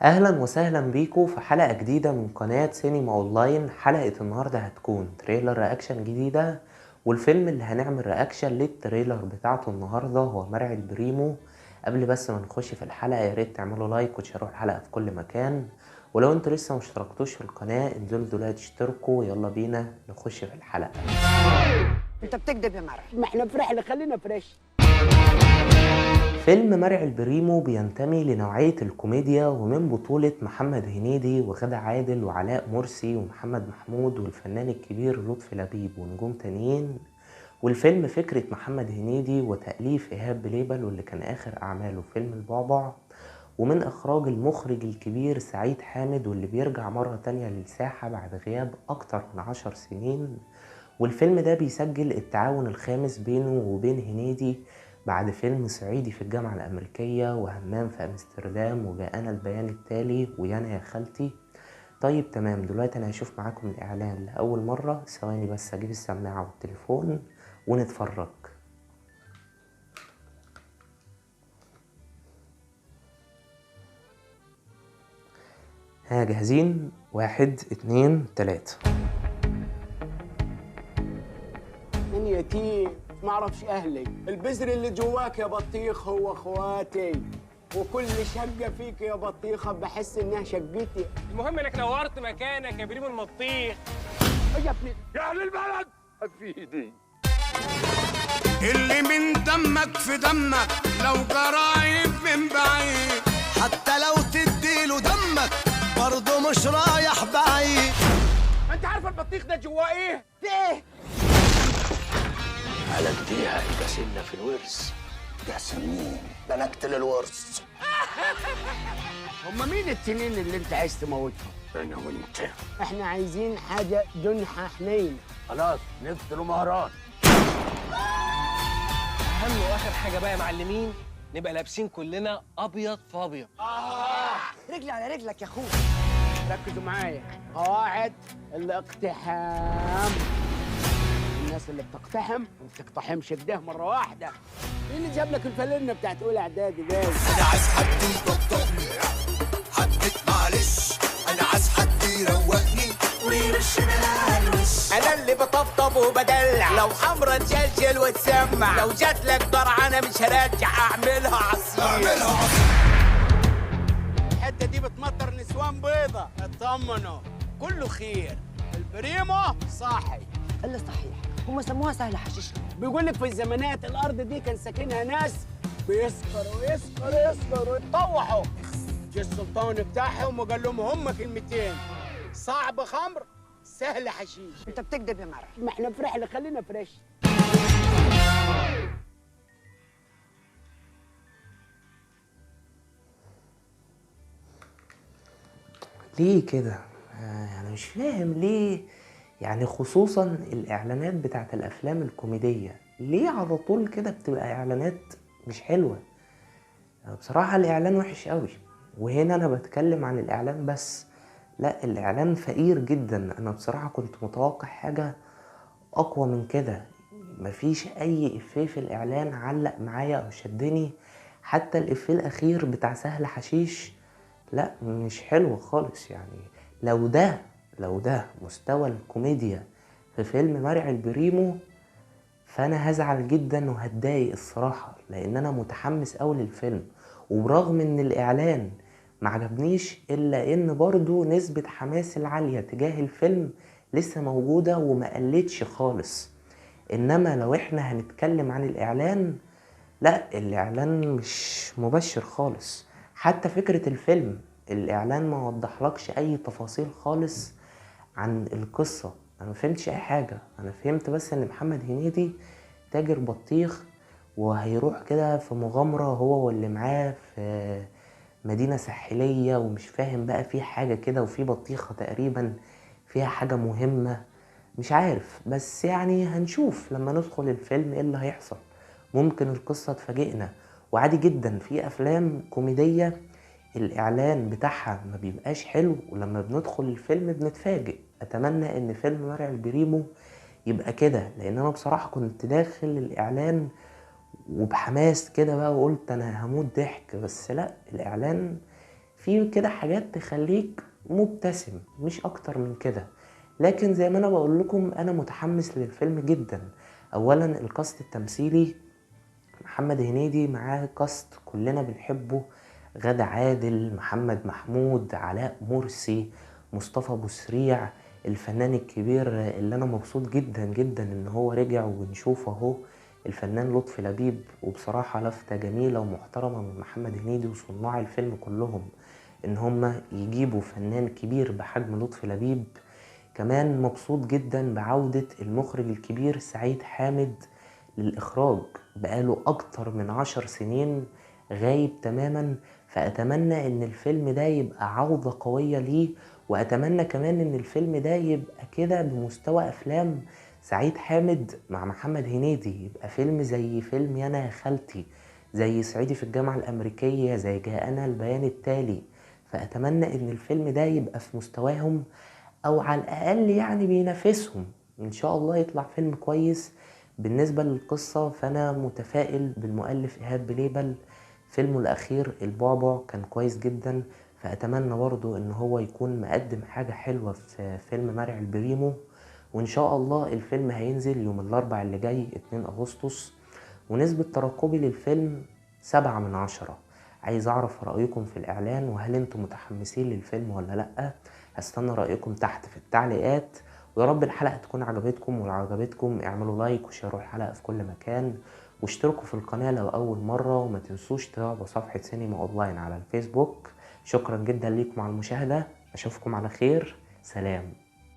اهلا وسهلا بيكم في حلقة جديدة من قناة سينما اونلاين. حلقة النهاردة هتكون تريلر رياكشن جديدة، والفيلم اللي هنعمل رياكشن للتريلر بتاعته النهاردة هو مرعي البريمو. قبل بس ما نخش في الحلقة يا ريت تعملوا لايك وتشاركوا الحلقة في كل مكان، ولو انتوا لسه مشتركتوش في القناة انزلوا دلوقتي اشتركوا. يلا بينا نخش في الحلقة. انت بتكذب يا مرعي. ما احنا في رحله، خلينا فريش. فيلم مرعي البريمو بينتمي لنوعية الكوميديا، ومن بطولة محمد هنيدي وغادة عادل وعلاء مرسي ومحمد محمود والفنان الكبير لطفي لبيب ونجوم تانيين. والفيلم فكرة محمد هنيدي وتأليف إيهاب بليبل، واللي كان آخر أعماله فيلم البعبع، ومن إخراج المخرج الكبير سعيد حامد، واللي بيرجع مرة تانية للساحة بعد غياب أكتر من 10 سنين. والفيلم ده بيسجل التعاون الخامس بينه وبين هنيدي بعد فيلم صعيدي في الجامعة الأمريكية وهمام في أمستردام وجاءنا البيان التالي ويانا يا خالتي. طيب تمام، دلوقتي أنا هشوف معاكم الإعلان لأول مرة. ثواني بس أجيب السماعة والتليفون ونتفرج. ها جاهزين؟ 1 2 3. من يتيم ما اعرفش اهلي، البذر اللي جواك يا بطيخ هو اخواتي، وكل شقه فيك يا بطيخه بحس انها شقتي. المهم انك نورت مكانك يا بريم المطيخ. يا ابني يا أهل البلد أفيدي. اللي من دمك في دمك، لو قرايب من بعيد، حتى لو تديله دمك برضه مش رايح بعيد. انت عارف البطيخ ده جواه ايه؟ في ايه؟ على اديها يبقى في الورث. يا سنين ده انا اقتل الورث. هم مين التنين اللي انت عايز تموتهم؟ أنا وأنت. احنا عايزين حاجه جنحه حنين. خلاص نقتل مهران. اهم واخر حاجه بقى يا معلمين، نبقى لابسين كلنا ابيض في ابيض. رجلي على رجلك يا اخويا. ركزوا معايا، قواعد الاقتحام. الناس اللي بتقتحم ما بتقتحمش كده مره واحده. مين اللي جاب لك الفانلة بتاعت اولى اعدادي دي؟ انا عايز حد يطبطبني، حد معلش، انا عايز حد يروقني ويرش بالهلوس. انا اللي بطبطب وبدلع، لو حمرا تجلجل وتسمع، لو جات لك ضرع انا مش هرجع، اعملها عصير. الحته دي بتمطر نسوان بيضة، اطمنوا كله خير. البريمو صاحي. الا صحيح، هم سموها سهله حشيش. بيقول لك في الزمانات الارض دي كان ساكنها ناس بيسكروا ويتطوحوا. جه السلطان بتاعهم وقال لهم هم كلمتين: صعب خمر، سهل حشيش. انت بتكذب يا مرعي. ما احنا في رحله، خلينا فريش. ليه كده؟ أنا مش فاهم ليه، يعني خصوصا الإعلانات بتاعت الأفلام الكوميدية ليه على طول كده بتبقى إعلانات مش حلوة؟ بصراحة الإعلان وحش قوي، وهنا أنا بتكلم عن الإعلان بس. لا، الإعلان فقير جدا. أنا بصراحة كنت متوقع حاجة أقوى من كده. مفيش أي إفيه في الإعلان علق معايا أو شدني، حتى الإفيه الأخير بتاع سهل حشيش لا مش حلو خالص. يعني لو ده مستوى الكوميديا في فيلم مرعي البريمو، فانا هزعل جدا وهتضايق الصراحة، لان انا متحمس اوي للفيلم. وبرغم ان الاعلان معجبنيش، الا ان برضو نسبة حماس العالية تجاه الفيلم لسه موجودة وما قلتش خالص. انما لو احنا هنتكلم عن الاعلان، لا الاعلان مش مبشر خالص. حتى فكرة الفيلم، الاعلان ما وضحلكش اي تفاصيل خالص عن القصة. انا ما فهمتش اي حاجة. انا فهمت بس ان محمد هنيدي تاجر بطيخ، وهيروح كده في مغامرة هو واللي معاه في مدينة ساحلية، ومش فاهم بقى في حاجة كده، وفي بطيخة تقريبا فيها حاجة مهمة مش عارف. بس يعني هنشوف لما ندخل الفيلم ايه اللي هيحصل. ممكن القصة تفاجئنا، وعادي جدا في افلام كوميدية الاعلان بتاعها ما بيبقاش حلو، ولما بندخل الفيلم بنتفاجئ. اتمنى ان فيلم مرعي البريمو يبقى كده، لان انا بصراحة كنت داخل الاعلان وبحماس كده بقى، وقلت انا هموت ضحك. بس لا، الاعلان في كده حاجات تخليك مبتسم مش اكتر من كده. لكن زي ما انا بقول لكم انا متحمس للفيلم جدا. اولا الكاست التمثيلي، محمد هنيدي معاه كاست كلنا بنحبه، غادة عادل، محمد محمود، علاء مرسي، مصطفى ابو سريع، الفنان الكبير اللي انا مبسوط جدا جدا ان هو رجع ونشوفه اهو، الفنان لطفي لبيب. وبصراحة لفتة جميلة ومحترمة من محمد هنيدي وصناع الفيلم كلهم ان هم يجيبوا فنان كبير بحجم لطفي لبيب. كمان مبسوط جدا بعودة المخرج الكبير سعيد حامد للإخراج، بقاله أكتر من 10 سنين غايب تماما. فأتمنى إن الفيلم ده يبقى عودة قوية ليه، وأتمنى كمان إن الفيلم ده يبقى كده بمستوى أفلام سعيد حامد مع محمد هنيدي، يبقى فيلم زي فيلم يانا يا خالتي، زي صعيدي في الجامعة الأمريكية، زي جاءنا البيان التالي. فأتمنى إن الفيلم ده يبقى في مستواهم، او على الاقل يعني بينافسهم. ان شاء الله يطلع فيلم كويس. بالنسبة للقصة فانا متفائل بالمؤلف ايهاب بليبل، فيلمه الاخير البعبع كان كويس جدا، فاتمنى برضو ان هو يكون مقدم حاجة حلوة في فيلم مرعي البريمو. وان شاء الله الفيلم هينزل يوم الاربع اللي جاي 2 اغسطس، ونسبة ترقبي للفيلم 7/10. عايز اعرف رأيكم في الاعلان، وهل انتم متحمسين للفيلم ولا لأ؟ هستنى رأيكم تحت في التعليقات. ويا رب الحلقة تكون عجبتكم، ولو عجبتكم اعملوا لايك وشيروا الحلقة في كل مكان، واشتركوا في القناة لو أول مرة، وما تنسوش تتابعوا صفحة سينما أونلاين على الفيسبوك. شكرا جدا ليكم على المشاهدة، أشوفكم على خير، سلام.